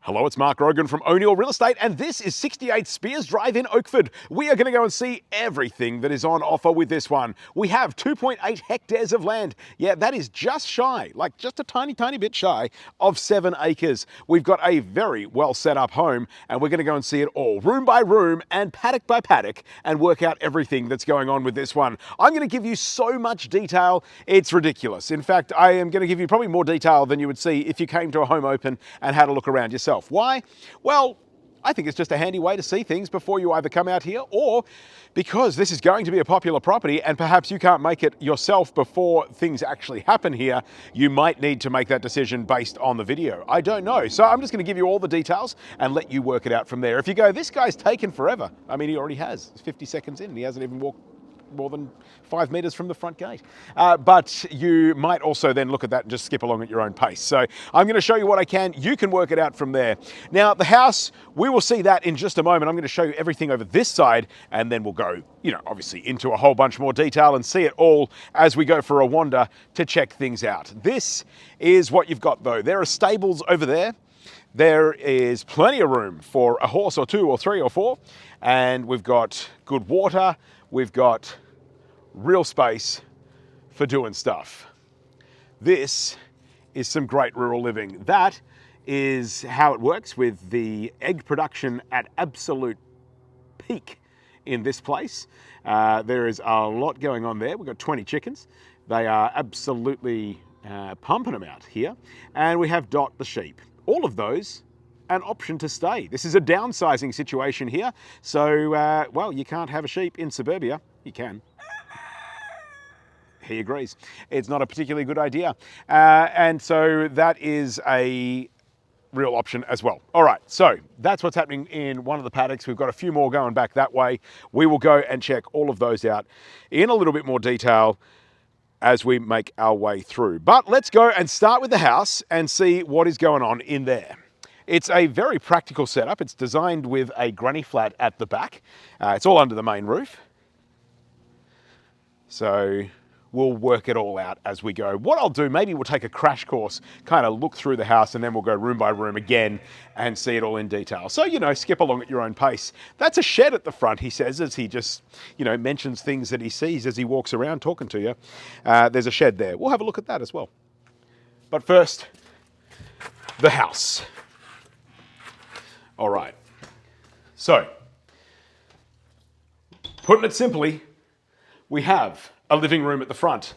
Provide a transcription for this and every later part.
Hello, it's Mark Grogan from O'Neill Real Estate, and this is 68 Spears Drive in Oakford. We are going to go and see everything that is on offer with this one. We have 2.8 hectares of land. Yeah, that is just shy, like just a tiny bit shy of 7 acres. We've got a very well set up home, and we're going to go and see it all, room by room and paddock by paddock, and work out everything that's going on with this one. I'm going to give you so much detail, it's ridiculous. In fact, I am going to give you probably more detail than you would see if you came to a home open and had a look around yourself. Why? Well, I think it's just a handy way to see things before you either come out here, or because this is going to be a popular property and perhaps you can't make it yourself before things actually happen here, you might need to make that decision based on the video. I don't know. So I'm just going to give you all the details and let you work it out from there. If you go, this guy's taken forever. I mean, he already has. It's 50 seconds in and he hasn't even walked more than 5 meters from the front gate. But you might also then look at that and just skip along at your own pace. So I'm going to show you what I can. You can work it out from there. Now, the house, we will see that in just a moment. I'm going to show you everything over this side, and then we'll go, obviously into a whole bunch more detail and see it all as we go for a wander to check things out. This is what you've got though. There are stables over there. There is plenty of room for a horse or 2 or 3 or 4. And we've got good water. We've got real space for doing stuff. This is some great rural living. That is how it works with the egg production at absolute peak in this place. There is a lot going on there. We've got 20 chickens. They are absolutely pumping them out here. And we have Dot the sheep. All of those an option to stay. This is a downsizing situation here. So, well, you can't have a sheep in suburbia. You can. He agrees. It's not a particularly good idea. And so that is a real option as well. All right, so that's what's happening in one of the paddocks. We've got a few more going back that way. We will go and check all of those out in a little bit more detail as we make our way through. But let's go and start with the house and see what is going on in there. It's a very practical setup. It's designed with a granny flat at the back. It's all under the main roof. So we'll work it all out as we go. What I'll do, maybe we'll take a crash course, kind of look through the house, and then we'll go room by room again and see it all in detail. So, skip along at your own pace. That's a shed at the front, he says, as he just, mentions things that he sees as he walks around talking to you. There's a shed there. We'll have a look at that as well. But first, the house. All right. So, putting it simply, we have a living room at the front.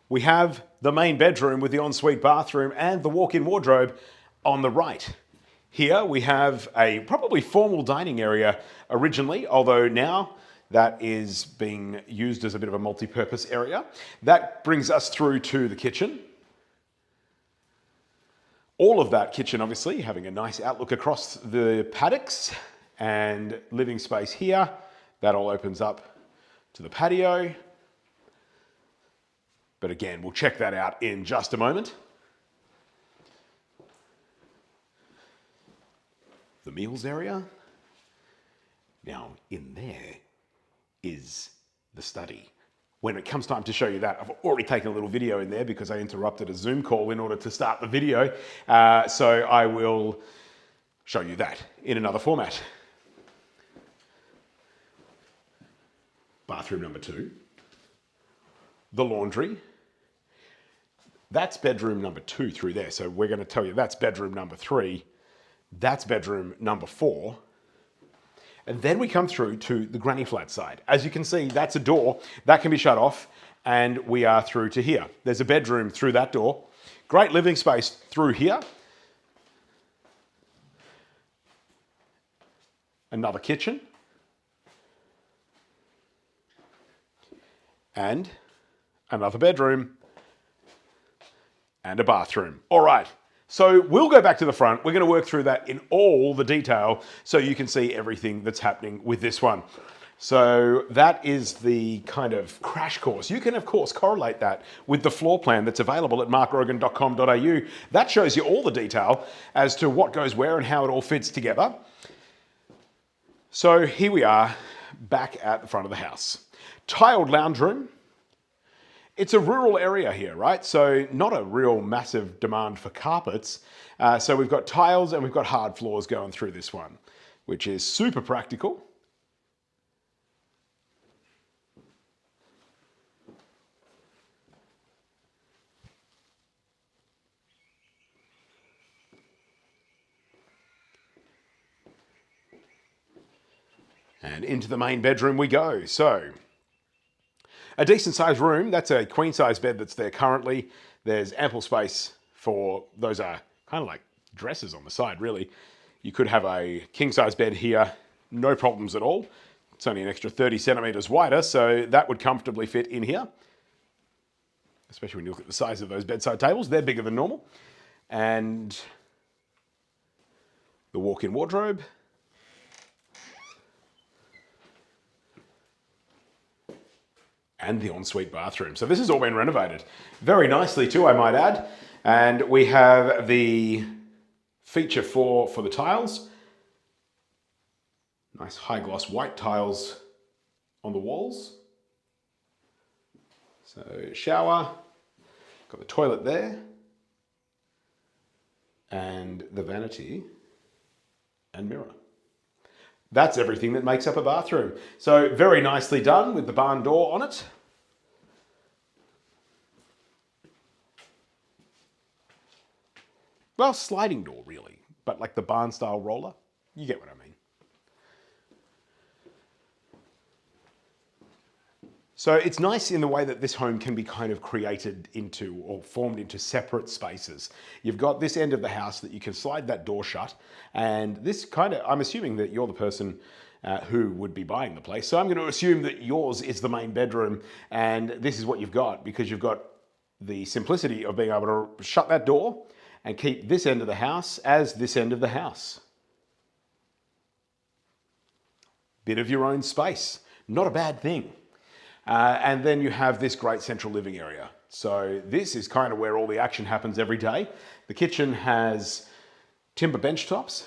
We have the main bedroom with the ensuite bathroom and the walk-in wardrobe on the right. Here we have a probably formal dining area originally, although now that is being used as a bit of a multi-purpose area. That brings us through to the kitchen. All of that kitchen, obviously, having a nice outlook across the paddocks and living space here. That all opens up to the patio. But again, we'll check that out in just a moment. The meals area. Now, in there is the study. When it comes time to show you that, I've already taken a little video in there because I interrupted a Zoom call in order to start the video. So I will show you that in another format. Bathroom number 2. The laundry. That's bedroom number 2 through there. So we're going to tell you that's bedroom number 3. That's bedroom number 4. And then we come through to the granny flat side. As you can see, that's a door that can be shut off, and we are through to here. There's a bedroom through that door. Great living space through here. Another kitchen. And another bedroom. And a bathroom. All right. So we'll go back to the front. We're going to work through that in all the detail so you can see everything that's happening with this one. So that is the kind of crash course. You can, of course, correlate that with the floor plan that's available at markgrogan.com.au. That shows you all the detail as to what goes where and how it all fits together. So here we are back at the front of the house. Tiled lounge room. It's a rural area here, right? So not a real massive demand for carpets. So we've got tiles and we've got hard floors going through this one, which is super practical. And into the main bedroom we go. So a decent sized room. That's a queen size bed that's there currently. There's ample space for, those are kind of like dressers on the side, really. You could have a king size bed here, no problems at all. It's only an extra 30 centimeters wider, so that would comfortably fit in here. Especially when you look at the size of those bedside tables, they're bigger than normal. And the walk-in wardrobe. And the ensuite bathroom. So this has all been renovated very nicely too, I might add. And we have the feature for the tiles. Nice high gloss white tiles on the walls. So shower, got the toilet there. And the vanity and mirror. That's everything that makes up a bathroom. So very nicely done with the barn door on it. Well, sliding door really, but like the barn style roller. You get what I mean. So it's nice in the way that this home can be kind of created into or formed into separate spaces. You've got this end of the house that you can slide that door shut, and this kind of, I'm assuming that you're the person who would be buying the place. So I'm going to assume that yours is the main bedroom, and this is what you've got, because you've got the simplicity of being able to shut that door and keep this end of the house as this end of the house. Bit of your own space. Not a bad thing. And then you have this great central living area. So this is kind of where all the action happens every day. The kitchen has timber bench tops.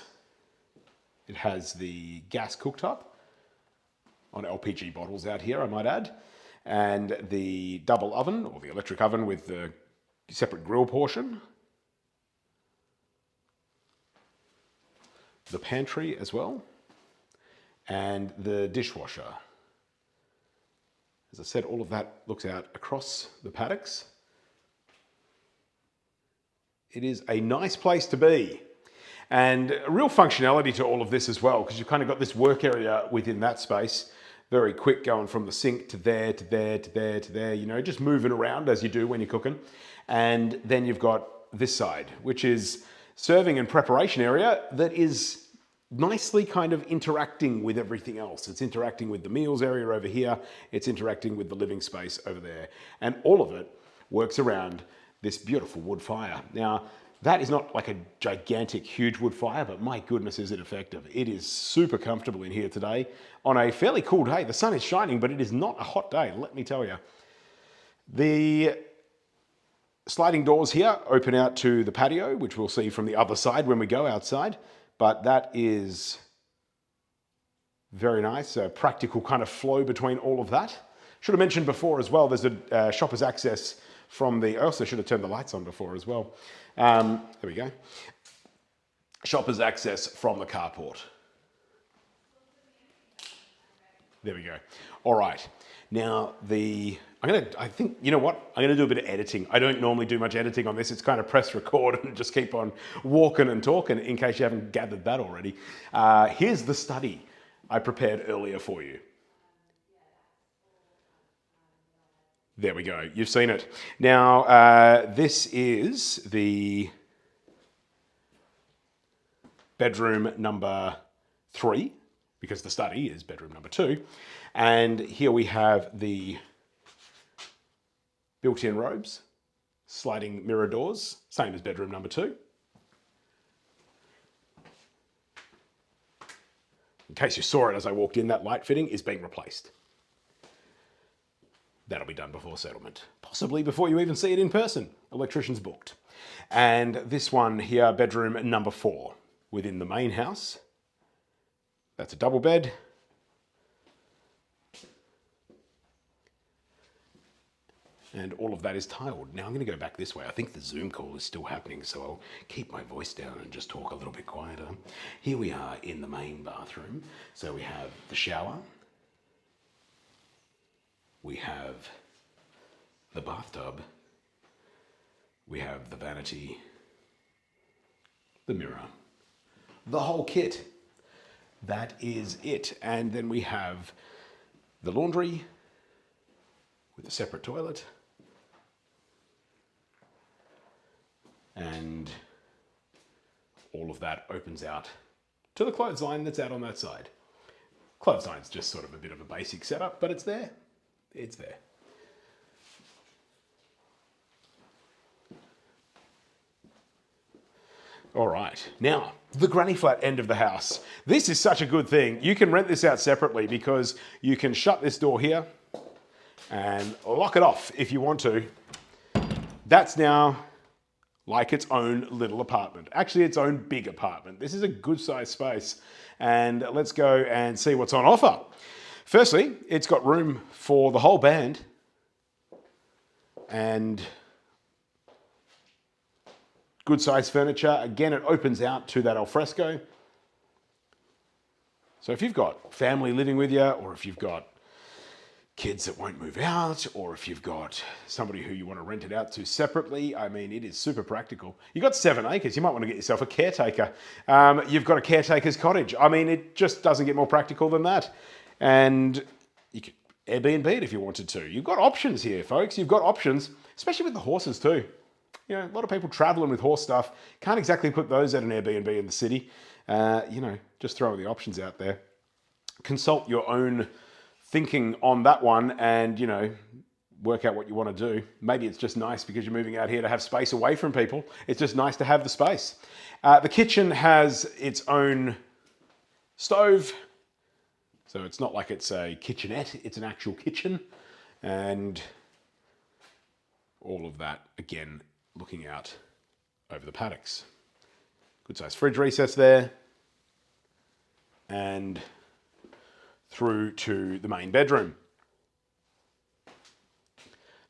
It has the gas cooktop on LPG bottles out here, I might add. And the double oven, or the electric oven with the separate grill portion. The pantry as well. And the dishwasher. As I said, all of that looks out across the paddocks. It is a nice place to be. And a real functionality to all of this as well, because you've kind of got this work area within that space. Very quick, going from the sink to there, to there, to there, to there, you know, just moving around as you do when you're cooking. And then you've got this side, which is serving and preparation area that is nicely kind of interacting with everything else. It's interacting with the meals area over here. It's interacting with the living space over there. And all of it works around this beautiful wood fire. Now, that is not like a gigantic, huge wood fire, but my goodness, is it effective. It is super comfortable in here today on a fairly cool day. The sun is shining, but it is not a hot day, let me tell you. The sliding doors here open out to the patio, which we'll see from the other side when we go outside. But that is very nice, a practical kind of flow between all of that. Should have mentioned before as well, there's a shopper's access from the, I also should have turned the lights on before as well. There we go. Shopper's access from the carport. There we go. All right. Now I think, you know what? I'm gonna do a bit of editing. I don't normally do much editing on this. It's kind of press record and just keep on walking and talking in case you haven't gathered that already. Here's the study I prepared earlier for you. There we go. You've seen it. Now, this is the bedroom number 3, because the study is bedroom number 2. And here we have the built-in robes, sliding mirror doors, same as bedroom number 2. In case you saw it as I walked in, that light fitting is being replaced. That'll be done before settlement, possibly before you even see it in person. Electrician's booked. And this one here, bedroom number 4, within the main house. That's a double bed. And all of that is tiled. Now I'm going to go back this way. I think the Zoom call is still happening, so I'll keep my voice down and just talk a little bit quieter. Here we are in the main bathroom. So we have the shower. We have the bathtub. We have the vanity, the mirror, the whole kit. That is it. And then we have the laundry with a separate toilet. And all of that opens out to the clothesline that's out on that side. Clothesline's just sort of a bit of a basic setup, but it's there. It's there. All right, now, the granny flat end of the house. This is such a good thing. You can rent this out separately because you can shut this door here and lock it off if you want to. That's now like its own little apartment. Actually, its own big apartment. This is a good sized space. And let's go and see what's on offer. Firstly, it's got room for the whole band. And good sized furniture. Again, it opens out to that alfresco. So if you've got family living with you, or if you've got kids that won't move out, or if you've got somebody who you want to rent it out to separately, I mean, it is super practical. You've got 7 acres, you might want to get yourself a caretaker. You've got a caretaker's cottage. I mean, it just doesn't get more practical than that. And you could Airbnb it if you wanted to. You've got options here, folks. You've got options, especially with the horses too. You know, a lot of people traveling with horse stuff. Can't exactly put those at an Airbnb in the city. You know, just throwing the options out there. Consult your own thinking on that one and, you know, work out what you want to do. Maybe it's just nice because you're moving out here to have space away from people. It's just nice to have the space. The kitchen has its own stove. So it's not like it's a kitchenette, it's an actual kitchen. And all of that, again, looking out over the paddocks. Good sized fridge recess there. And through to the main bedroom.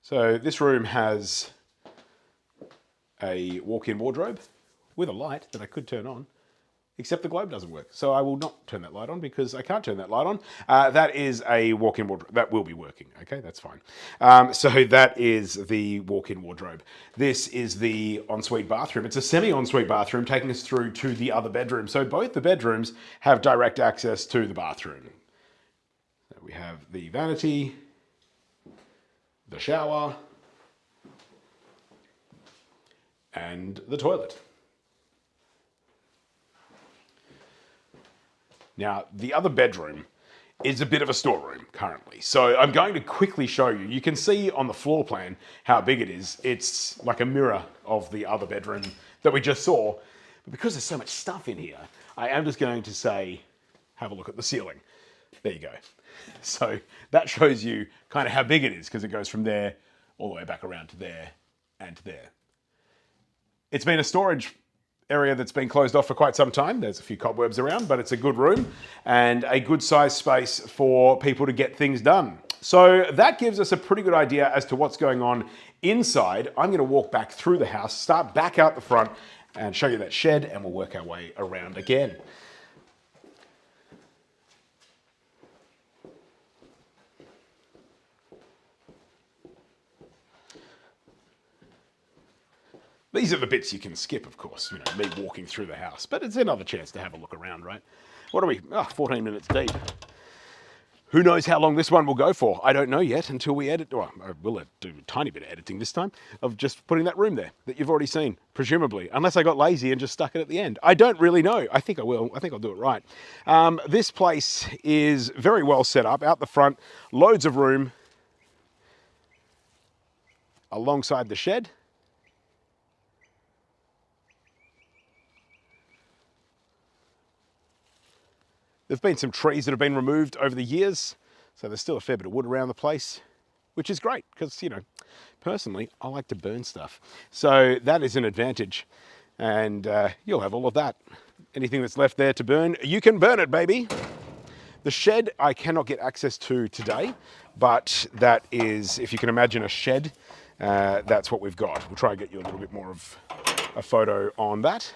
So this room has a walk-in wardrobe with a light that I could turn on, except the globe doesn't work. So I will not turn that light on because I can't turn that light on. That is a walk-in wardrobe. That will be working, okay? That's fine. So that is the walk-in wardrobe. This is the ensuite bathroom. It's a semi-ensuite bathroom taking us through to the other bedroom. So both the bedrooms have direct access to the bathroom. So we have the vanity, the shower, and the toilet. Now, the other bedroom is a bit of a storeroom currently. So I'm going to quickly show you. You can see on the floor plan how big it is. It's like a mirror of the other bedroom that we just saw. But because there's so much stuff in here, I am just going to say, have a look at the ceiling. There you go. So that shows you kind of how big it is because it goes from there all the way back around to there and to there. It's been a storage area that's been closed off for quite some time. There's a few cobwebs around, but it's a good room and a good size space for people to get things done. So that gives us a pretty good idea as to what's going on inside. I'm going to walk back through the house, start back out the front and show you that shed, and we'll work our way around again. These are the bits you can skip, of course, you know, me walking through the house, but it's another chance to have a look around, right? What are we? 14 minutes deep. Who knows how long this one will go for? I don't know yet until we edit. Well, I will do a tiny bit of editing this time of just putting that room there that you've already seen, presumably, unless I got lazy and just stuck it at the end. I don't really know. I think I will. I think I'll do it right. This place is very well set up out the front, loads of room alongside the shed. There've been some trees that have been removed over the years, so there's still a fair bit of wood around the place, which is great because, you know, personally, I like to burn stuff. So that is an advantage, and you'll have all of that. Anything that's left there to burn, you can burn it, baby. The shed I cannot get access to today, but that is, if you can imagine a shed, that's what we've got. We'll try and get you a little bit more of a photo on that.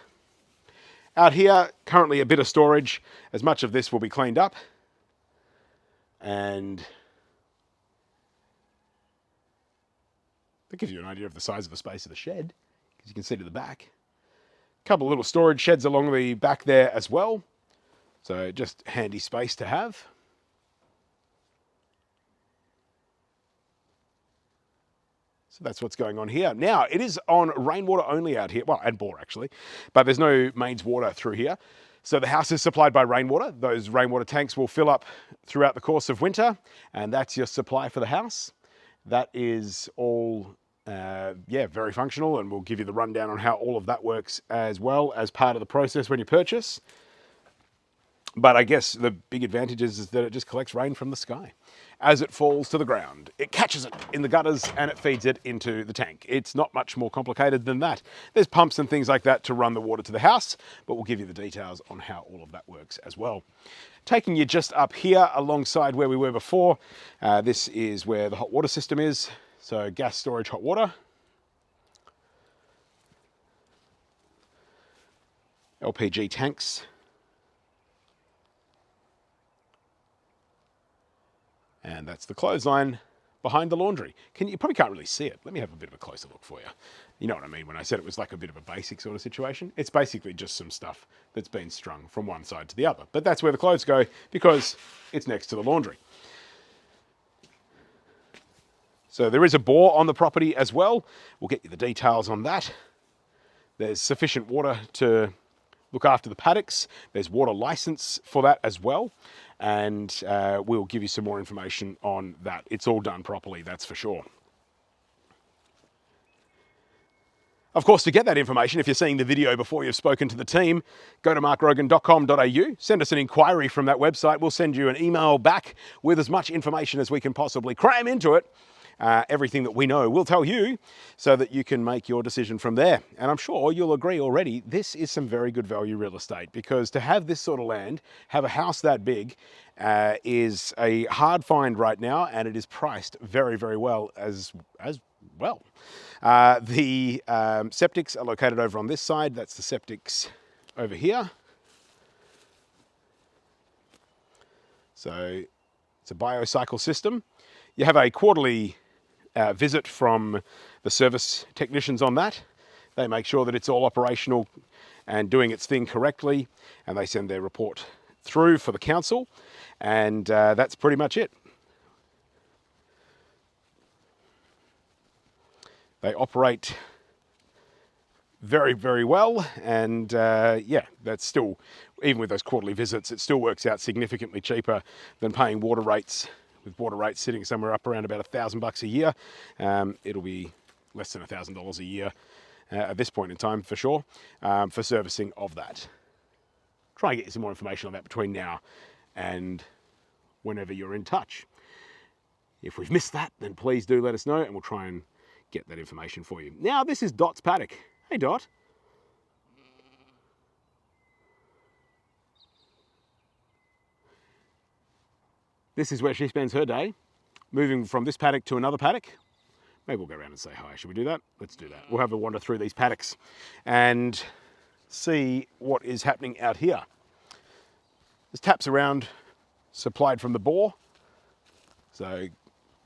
Out here, currently a bit of storage, as much of this will be cleaned up. And that gives you an idea of the size of the space of the shed, because you can see to the back. A couple of little storage sheds along the back there as well. So just handy space to have. So that's what's going on here. Now, it is on rainwater only out here. Well, and bore actually, but there's no mains water through here. So the house is supplied by rainwater. Those rainwater tanks will fill up throughout the course of winter, and that's your supply for the house. That is all, very functional, and we'll give you the rundown on how all of that works as well as part of the process when you purchase. But I guess the big advantage is that it just collects rain from the sky. As it falls to the ground, it catches it in the gutters and it feeds it into the tank. It's not much more complicated than that. There's pumps and things like that to run the water to the house, but we'll give you the details on how all of that works as well. Taking you just up here alongside where we were before, this is where the hot water system is. So gas storage hot water. LPG tanks. And that's the clothesline behind the laundry. You probably can't really see it. Let me have a bit of a closer look for you. You know what I mean when I said it was like a bit of a basic sort of situation. It's basically just some stuff that's been strung from one side to the other. But that's where the clothes go because it's next to the laundry. So there is a bore on the property as well. We'll get you the details on that. There's sufficient water to look after the paddocks. There's water license for that as well. And we'll give you some more information on that. It's all done properly, that's for sure. Of course, to get that information, if you're seeing the video before you've spoken to the team, go to markgrogan.com.au, send us an inquiry from that website. We'll send you an email back with as much information as we can possibly cram into it. Everything that we know we'll tell you so that you can make your decision from there. And I'm sure you'll agree already, this is some very good value real estate, because to have this sort of land, have a house that big, is a hard find right now, and it is priced very, very well as well. The septics are located over on this side. That's the septics over here. So it's a biocycle system. You have a quarterly visit from the service technicians on that. They make sure that it's all operational and doing its thing correctly, and they send their report through for the council, and that's pretty much it. They operate very, very well, and that's still, even with those quarterly visits, it still works out significantly cheaper than paying water rates. With water rates sitting somewhere up around about $1,000 a year, it'll be less than $1,000 a year at this point in time for sure, for servicing of that. Try and get you some more information on that between now and whenever you're in touch. If we've missed that, then please do let us know, and we'll try and get that information for you. Now, this is Dot's paddock. Hey, Dot. This is where she spends her day, moving from this paddock to another paddock. Maybe we'll go around and say hi. Should we do that? Let's do that. We'll have a wander through these paddocks and see what is happening out here. There's taps around, supplied from the bore, so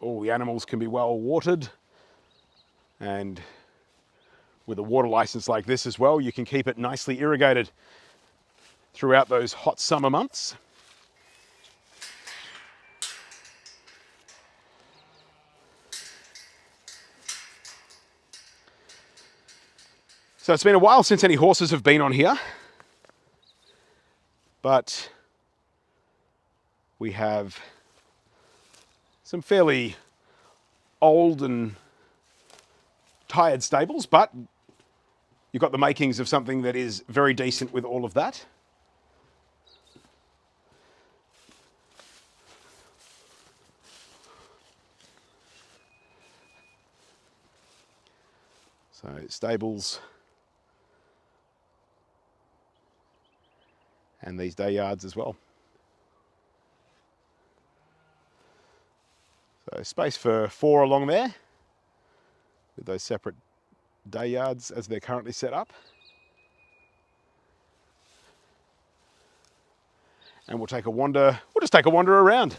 all the animals can be well watered. And with a water license like this as well, you can keep it nicely irrigated throughout those hot summer months. So it's been a while since any horses have been on here, but we have some fairly old and tired stables, but you've got the makings of something that is very decent with all of that. So stables and these day yards as well. So space for 4 along there with those separate day yards as they're currently set up. And we'll take a wander, we'll just take a wander around.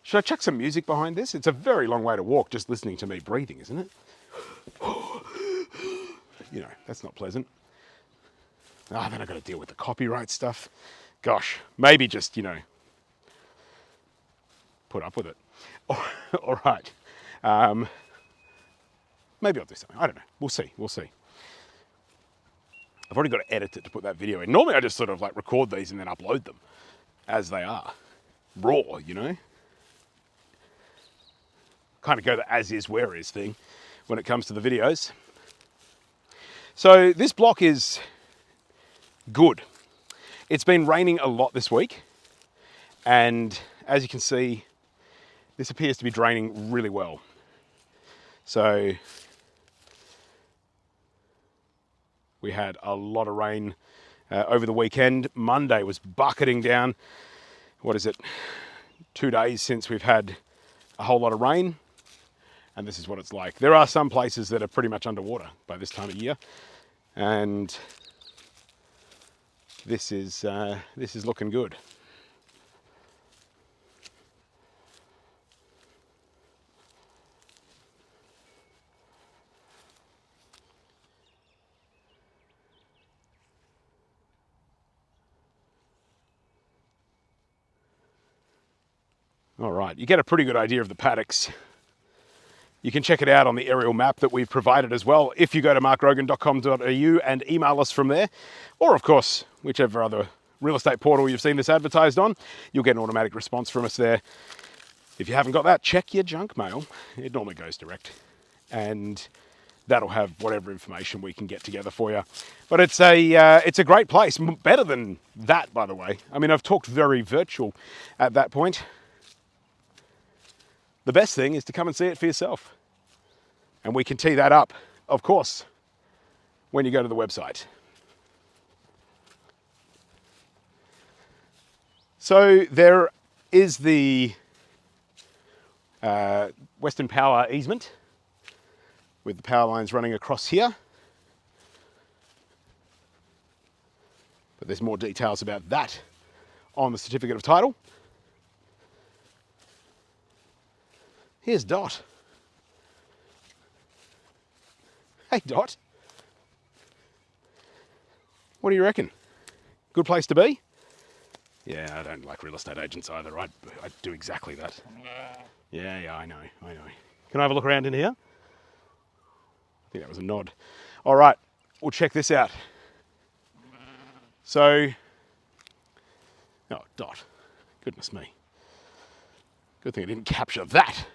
Should I chuck some music behind this? It's a very long way to walk just listening to me breathing, isn't it? You know, that's not pleasant. Ah, then I've got to deal with the copyright stuff. Gosh, maybe just, you know, put up with it. All right. Maybe I'll do something. I don't know. We'll see. We'll see. I've already got to edit it to put that video in. Normally I just sort of like record these and then upload them as they are. Raw, you know? Kind of go the as is, where is thing when it comes to the videos. So this block is good. It's been raining a lot this week. And as you can see, this appears to be draining really well. So we had a lot of rain over the weekend. Monday was bucketing down. What is it? 2 days since we've had a whole lot of rain. And this is what it's like. There are some places that are pretty much underwater by this time of year. And this is looking good. All right, you get a pretty good idea of the paddocks. You can check it out on the aerial map that we've provided as well if you go to markgrogan.com.au and email us from there. Or, of course, whichever other real estate portal you've seen this advertised on, you'll get an automatic response from us there. If you haven't got that, check your junk mail. It normally goes direct. And that'll have whatever information we can get together for you. But it's a great place. Better than that, by the way. I mean, I've talked very virtual at that point. The best thing is to come and see it for yourself. And we can tee that up, of course, when you go to the website. So there is the Western Power easement with the power lines running across here. But there's more details about that on the certificate of title. Here's Dot. Hey, Dot. What do you reckon? Good place to be? Yeah, I don't like real estate agents either. I do exactly that. Yeah, I know. Can I have a look around in here? I think that was a nod. All right, we'll check this out. So, oh, Dot. Goodness me. Good thing I didn't capture that.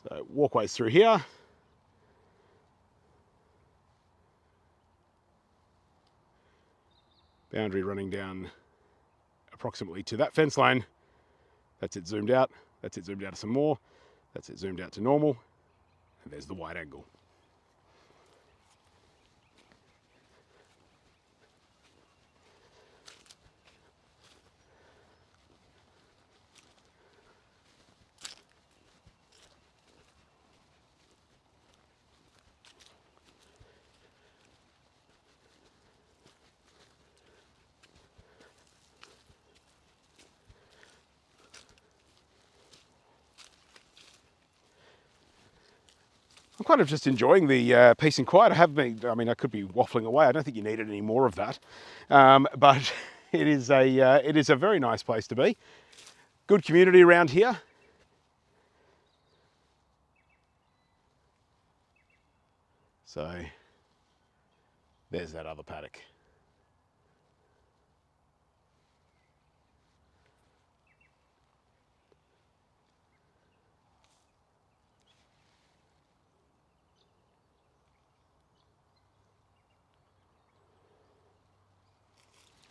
So walkways through here. Boundary running down approximately to that fence line. That's it zoomed out. That's it zoomed out some more. That's it zoomed out to normal. And there's the wide angle. I'm kind of just enjoying the peace and quiet. I could be waffling away. I don't think you needed any more of that. But it is a very nice place to be. Good community around here. So there's that other paddock.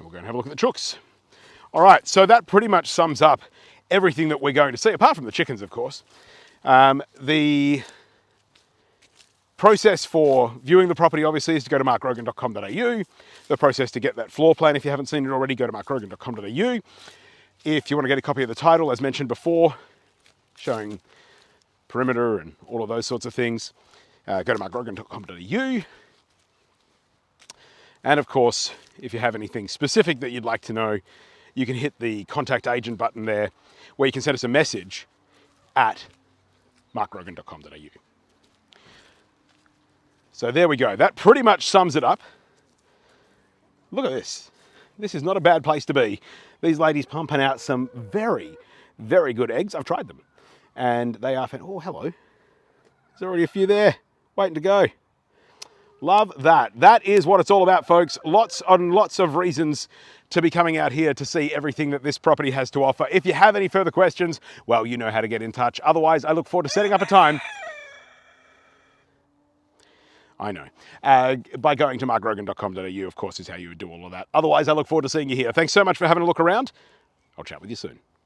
We'll go and have a look at the chooks. All right, so that pretty much sums up everything that we're going to see, apart from the chickens, of course. The process for viewing the property, obviously, is to go to markgrogan.com.au. The process to get that floor plan, if you haven't seen it already, go to markgrogan.com.au. If you want to get a copy of the title, as mentioned before, showing perimeter and all of those sorts of things, go to markgrogan.com.au. And of course, if you have anything specific that you'd like to know, you can hit the contact agent button there, where you can send us a message at markgrogan.com.au. So there we go. That pretty much sums it up. Look at this. This is not a bad place to be. These ladies pumping out some very, very good eggs. I've tried them. And they are, oh, hello. There's already a few there waiting to go. Love that. That is what it's all about, folks. Lots and lots of reasons to be coming out here to see everything that this property has to offer. If you have any further questions, well, you know how to get in touch. Otherwise, I look forward to setting up a time. I know. By going to markgrogan.com.au, of course, is how you would do all of that. Otherwise, I look forward to seeing you here. Thanks so much for having a look around. I'll chat with you soon.